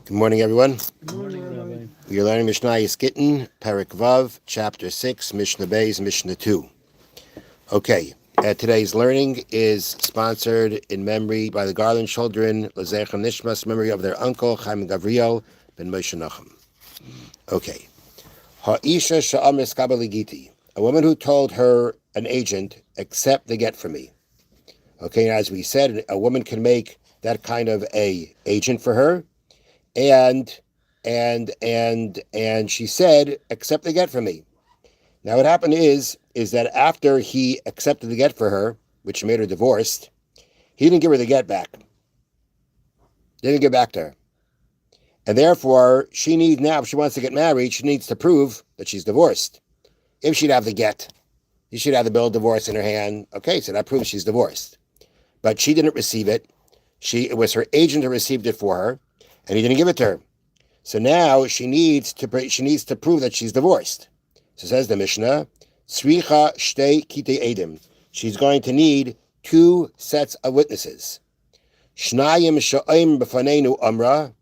Good morning, everyone. Good morning, Rabbi. We are learning Mishna Gittin, Parak Vav, Chapter 6, Mishnah Beis, Mishnah 2. Okay, today's learning is sponsored in memory by the Garland children, L'Zeichem Nishmas, memory of their uncle, Chaim Gavriel ben Moshe Nachum. Okay. Ha'isha sha'amis kabali giti. A woman who told her, an agent, accept the get from me. Okay, and as we said, a woman can make that kind of a agent for her, and she said, accept the get from me. Now what happened is that after he accepted the get for her, which made her divorced, he didn't give her the get back. Didn't give back to her. And therefore, she needs now, if she wants to get married, she needs to prove that she's divorced. If she'd have the get, you should have the bill of divorce in her hand. Okay, so that proves she's divorced. But she didn't receive it. It was her agent who received it for her, and he didn't give it to her. So now she needs to prove that she's divorced. So says the Mishnah, Tzricha shtei kitei edim. She's going to need two sets of witnesses. Shnayim sha'im b'faneinu amra,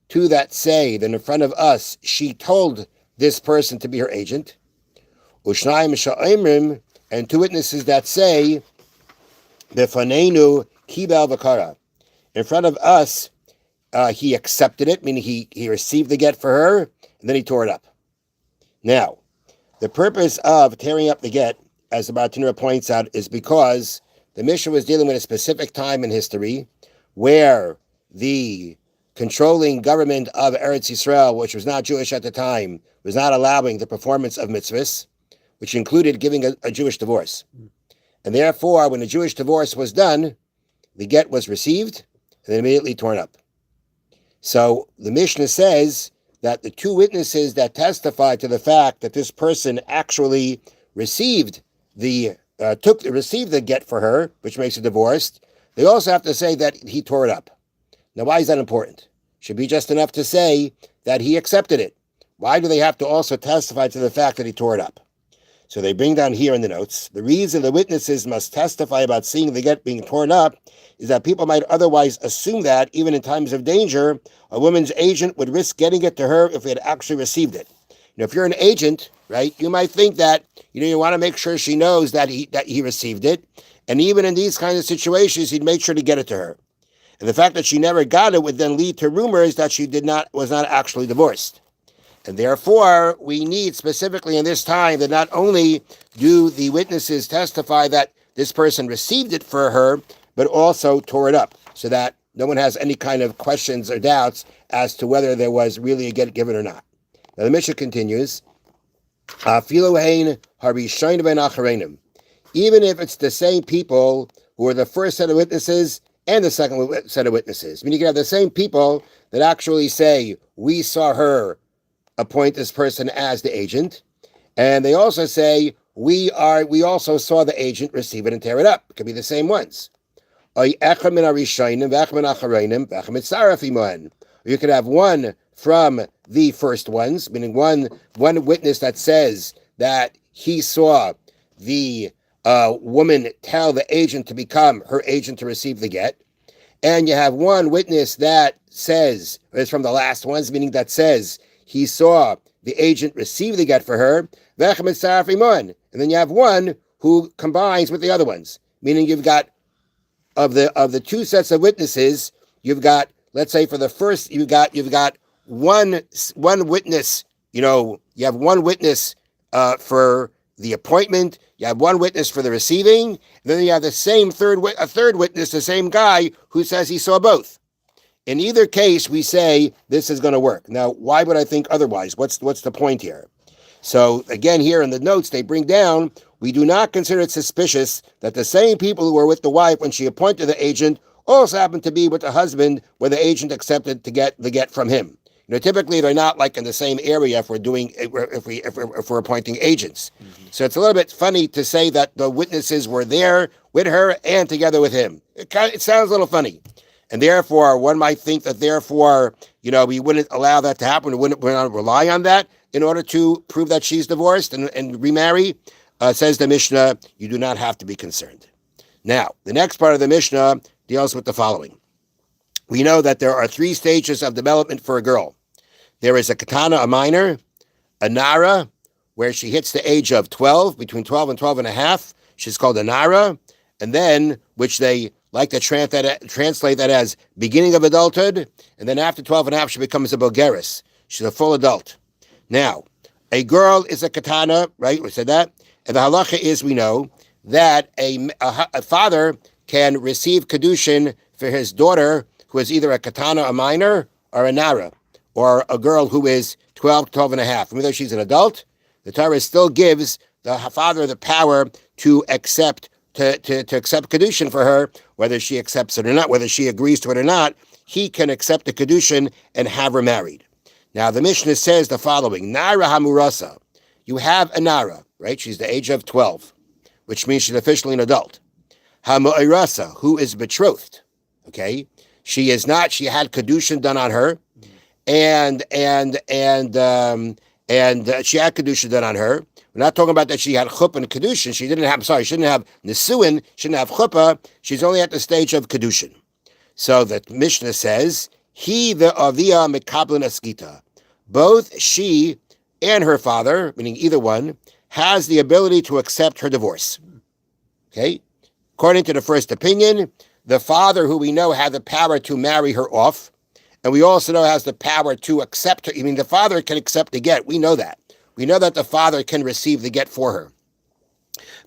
two that say that in front of us she told this person to be her agent. Ushnayim sha'imrim, and two witnesses that say b'faneinu kibel v'kara. In front of us, he accepted it, meaning he received the get for her, and then he tore it up. Now, the purpose of tearing up the get, as the Bartanura points out, is because the Mishnah was dealing with a specific time in history where the controlling government of Eretz Yisrael, which was not Jewish at the time, was not allowing the performance of mitzvahs, which included giving a Jewish divorce. And therefore, when a Jewish divorce was done, the get was received and then immediately torn up. So the Mishnah says that the two witnesses that testify to the fact that this person actually received the get for her, which makes it divorced, they also have to say that he tore it up. Now, why is that important? Should be just enough to say that he accepted it. Why do they have to also testify to the fact that he tore it up? So they bring down here in the notes, the reason the witnesses must testify about seeing the get being torn up is that people might otherwise assume that, even in times of danger, a woman's agent would risk getting it to her if he had actually received it. If you're an agent, right, you might think that, you want to make sure she knows that he received it. And even in these kinds of situations, he'd make sure to get it to her. And the fact that she never got it would then lead to rumors that she was not actually divorced. And therefore, we need specifically in this time that not only do the witnesses testify that this person received it for her, but also tore it up so that no one has any kind of questions or doubts as to whether there was really a get given or not. Now the Mishnah continues, even if it's the same people who are the first set of witnesses and the second set of witnesses. I mean, you can have the same people that actually say, we saw her appoint this person as the agent, and they also say, we also saw the agent receive it and tear it up. It could be the same ones. Or you could have one from the first ones, meaning one witness that says that he saw the woman tell the agent to become her agent to receive the get. And you have one witness that says, it's from the last ones, meaning that says he saw the agent receive the get for her. And then you have one who combines with the other ones, meaning you've got of the two sets of witnesses, you've got, let's say for the first, you've got one witness, you have one witness for the appointment, you have one witness for the receiving, and then you have the same third witness, the same guy who says he saw both. In either case, we say this is going to work. Now, why would I think otherwise? What's the point here? So again, here in the notes, they bring down, we do not consider it suspicious that the same people who were with the wife when she appointed the agent also happened to be with the husband when the agent accepted to get the get from him. Typically they're not like in the same area if we're appointing agents. Mm-hmm. So it's a little bit funny to say that the witnesses were there with her and together with him. It sounds a little funny. And therefore, one might think that we wouldn't allow that to happen. We wouldn't rely on that in order to prove that she's divorced and remarry. Says the Mishnah, you do not have to be concerned. Now, the next part of the Mishnah deals with the following. we know that there are 3 stages of development for a girl. There is a katana, a minor, a nara, where she hits the age of 12, between 12 and 12 and a half. She's called a nara. And then, which they like to translate that as beginning of adulthood. And then after 12 and a half, she becomes a bogeris. She's a full adult. Now, a girl is a katana, right? We said that. And the halacha is, we know, that a father can receive kedushin for his daughter, who is either a katana, a minor, or a nara, or a girl who is 12, 12 and a half. Even though she's an adult, the Torah still gives the father the power to accept kedushin for her, whether she accepts it or not, whether she agrees to it or not. He can accept the kedushin and have her married. Now the Mishnah says the following: Nara hamurasa. You have a nara, right? She's the age of 12, which means she's officially an adult. Hamu'irasa, who is betrothed. Okay, she is not. She had kedushin done on her, and she had kedushin done on her. We're not talking about that she had chuppah and kedushin. She didn't have. Sorry, she didn't have nesuin. She didn't have chuppah. She's only at the stage of kedushin. So the Mishnah says, "He the avia mekablin askita." Both she and her father, meaning either one, has the ability to accept her divorce. Okay, according to the first opinion, the father, who we know had the power to marry her off, and we also know has the power to accept her. I mean, the father can accept the get. We know that. We know that the father can receive the get for her.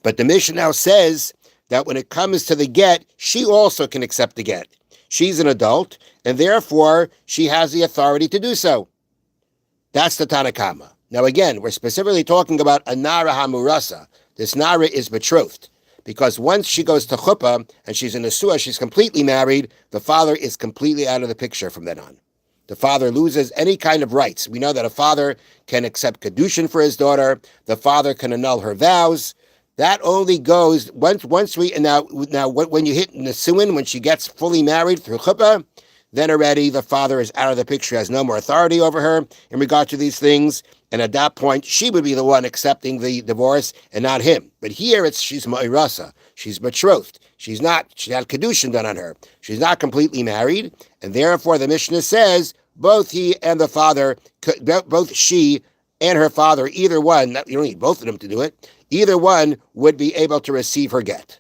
But the Mishnah now says that when it comes to the get, she also can accept the get. She's an adult, and therefore she has the authority to do so. That's the Tanakama. Now again, we're specifically talking about a Nara Hamurasa. This Nara is betrothed, because once she goes to chuppah and she's in a suah, she's completely married. The father is completely out of the picture from then on. The father loses any kind of rights. We know that a father can accept kedushin for his daughter. The father can annul her vows. That only goes once we now when you hit nesuin, when she gets fully married through chuppah, then already the father is out of the picture, has no more authority over her in regard to these things. And at that point, she would be the one accepting the divorce and not him. But here she's ma'irasa. She's betrothed. She had kedushin done on her. She's not completely married. And therefore the Mishnah says both he and the father, both she and her father, either one, you don't need both of them to do it, either one would be able to receive her get.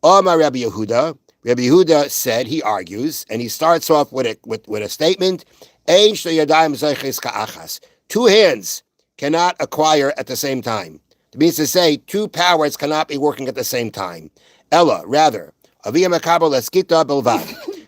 Omar Rabbi Yehuda. Rabbi Yehuda said, he argues, and he starts off with a statement, Ein shte yadayim zeiches ka'achas. 2 hands cannot acquire at the same time. It means to say 2 powers cannot be working at the same time. Ella, rather, avia makabel eskita belvad.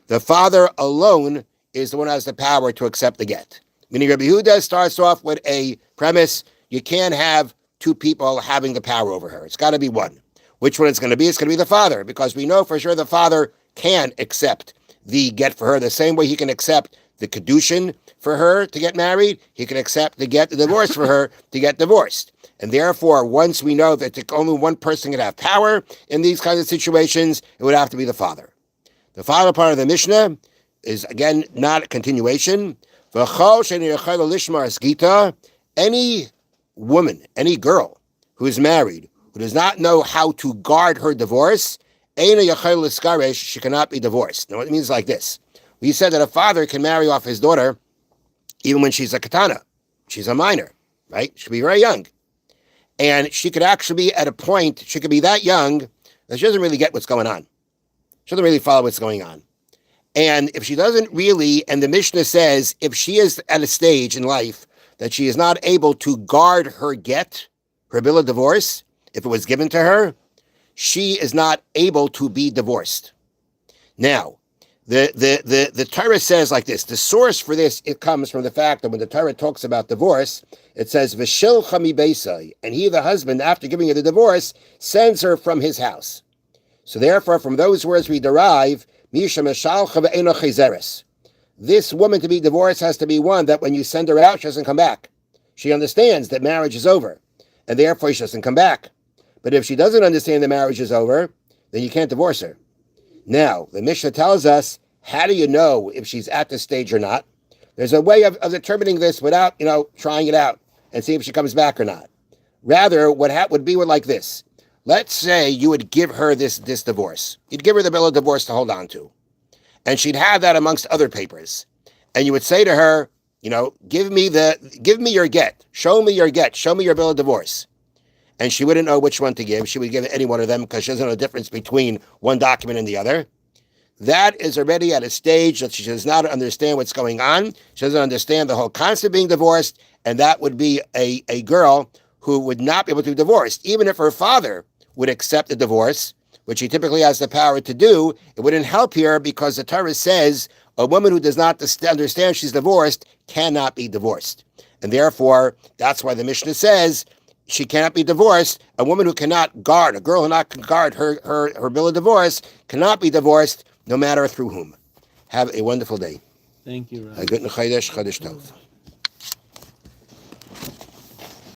The father alone is the one who has the power to accept the get. Meaning Rabbi Yehuda starts off with a premise, you can't have 2 people having the power over her. It's got to be one. Which one it's going to be? It's going to be the father, because we know for sure the father can accept the get for her the same way he can accept the kedushin for her to get married. He can accept the divorce for her to get divorced. And therefore, once we know that only one person can have power in these kinds of situations, it would have to be the father. The final part of the Mishnah is, again, not a continuation. Any woman, any girl who is married, who does not know how to guard her divorce, she cannot be divorced. Now, it means like this. We said that a father can marry off his daughter even when she's a katana. She's a minor, right? She could be very young. And she could actually be at a point, she could be that young that she doesn't really get what's going on. She doesn't really follow what's going on. And if she doesn't really, and the Mishnah says, if she is at a stage in life that she is not able to guard her get, her bill of divorce, if it was given to her, she is not able to be divorced. Now, the Torah says like this. The source for this, it comes from the fact that when the Torah talks about divorce, it says, V'shilcha mi beisai, and he, the husband, after giving her the divorce, sends her from his house. So therefore, from those words we derive, Misha meshalcha ve'eno chezeres. This woman to be divorced has to be one that when you send her out, she doesn't come back. She understands that marriage is over, and therefore she doesn't come back. But if she doesn't understand the marriage is over, then you can't divorce her. Now, the Mishnah tells us, how do you know if she's at this stage or not? There's a way of determining this without, trying it out and see if she comes back or not. Rather, what would be like this. Let's say you would give her this divorce. You'd give her the bill of divorce to hold on to. and she'd have that amongst other papers. And you would say to her, give me your get. Show me your get. Show me your bill of divorce. And she wouldn't know which one to give. She would give any one of them because she doesn't know the difference between one document and the other. That is already at a stage that she does not understand what's going on. She doesn't understand the whole concept of being divorced, and that would be a girl who would not be able to be divorced. Even if her father would accept the divorce, which he typically has the power to do, it wouldn't help here because the Torah says a woman who does not understand she's divorced cannot be divorced. And therefore, that's why the Mishnah says she cannot be divorced. A woman who cannot guard, a girl who cannot guard her bill of divorce cannot be divorced, no matter through whom. Have a wonderful day. Thank you, Rabbi. A good Chodesh Tov.